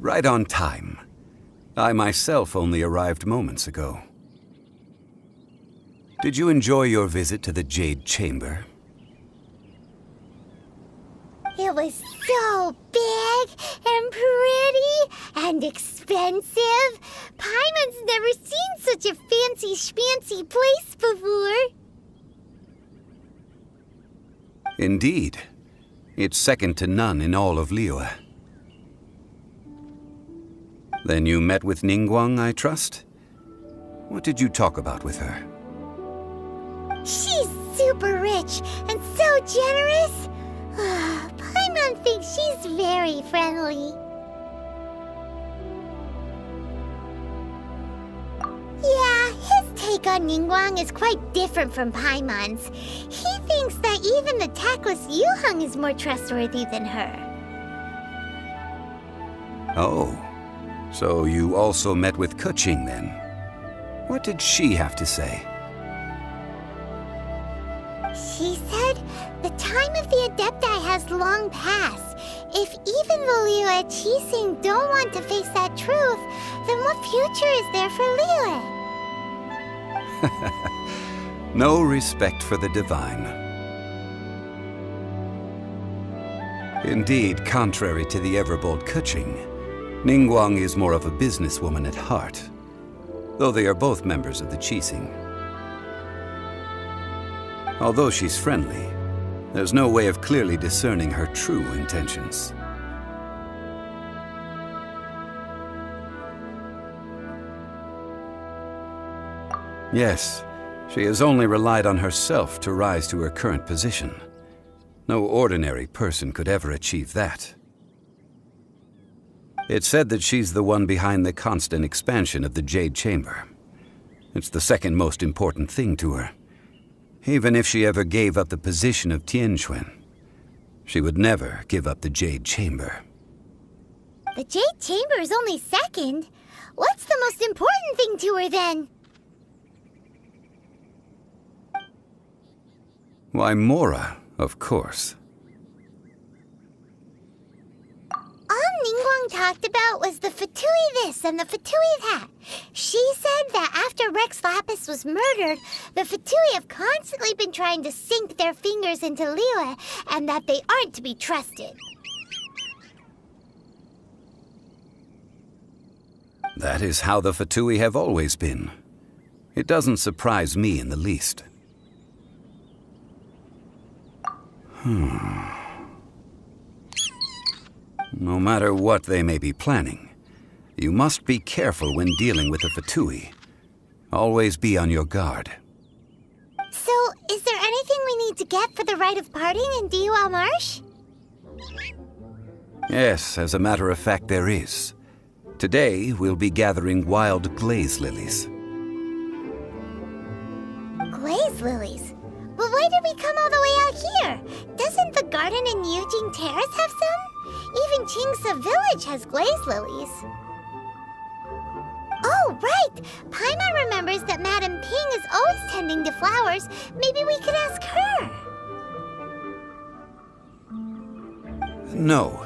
Right on time. I myself only arrived moments ago. Did you enjoy your visit to the Jade Chamber? It was so big and pretty and expensive. Paimon's never seen such a fancy schmancy place before. Indeed. It's second to none in all of Liyue. Then you met with Ningguang, I trust? What did you talk about with her? She's super rich and so generous. Paimon thinks she's very friendly. Yeah, his take on Ningguang is quite different from Paimon's. He thinks that even the tactless ZHONGLI is more trustworthy than her. Oh, so you also met with Keqing then? What did she have to say? She said the time of the Adepti has long passed. If even the Liyue Qixing don't want to face that truth, then what future is there for Liyue? No respect for the divine. Indeed, contrary to the ever-bold Keqing, Ningguang is more of a businesswoman at heart, though they are both members of the Qixing. Although she's friendly, there's no way of clearly discerning her true intentions. Yes, she has only relied on herself to rise to her current position. No ordinary person could ever achieve that. It's said that she's the one behind the constant expansion of the Jade Chamber. It's the second most important thing to her. Even if she ever gave up the position of Tianquan, she would never give up the Jade Chamber. The Jade Chamber is only second. What's the most important thing to her then? Why, Mora, of course. All Ningguang talked about was the Fatoui this and the Fatoui that. She said that after Rex Lapis was murdered, the Fatoui have constantly been trying to sink their fingers into Liyue, and that they aren't to be trusted. That is how the Fatoui have always been. It doesn't surprise me in the least. No matter what they may be planning, you must be careful when dealing with the Fatoui. Always be on your guard. So, is there anything we need to get for the rite of parting in Dihua Marsh? Yes, as a matter of fact, there is. Today, we'll be gathering wild glazed lilies. Glazed lilies? But why did we come all the way out here? Doesn't the garden in Yujing Terrace have some? Even Qingce Village has glazed lilies. Oh, right! Paimon remembers that Madame Ping is always tending to flowers. Maybe we could ask her. No.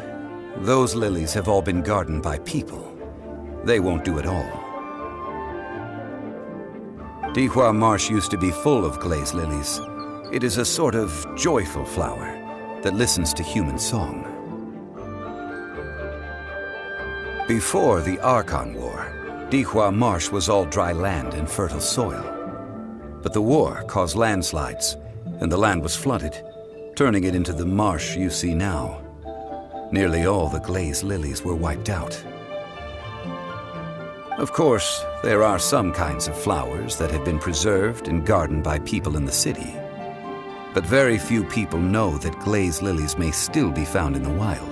Those lilies have all been gardened by people. They won't do it all. Dihua Marsh used to be full of glazed lilies. It is a sort of joyful flower that listens to human song. Before the Archon War, Dihua Marsh was all dry land and fertile soil. But the war caused landslides, and the land was flooded, turning it into the marsh you see now. Nearly all the glazed lilies were wiped out. Of course, there are some kinds of flowers that have been preserved and gardened by people in the city. But very few people know that glazed lilies may still be found in the wild.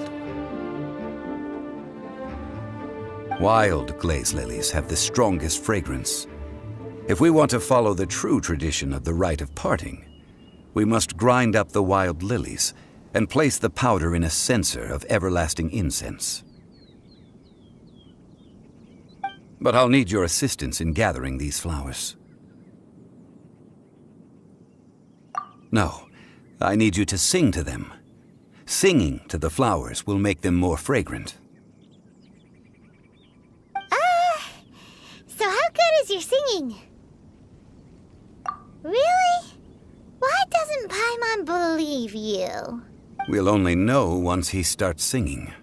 Wild glazed lilies have the strongest fragrance. If we want to follow the true tradition of the rite of parting, we must grind up the wild lilies and place the powder in a censer of everlasting incense. But I'll need your assistance in gathering these flowers. No, I need you to sing to them. Singing to the flowers will make them more fragrant. you're singing. Really? Why doesn't Paimon believe you? We'll only know once he starts singing.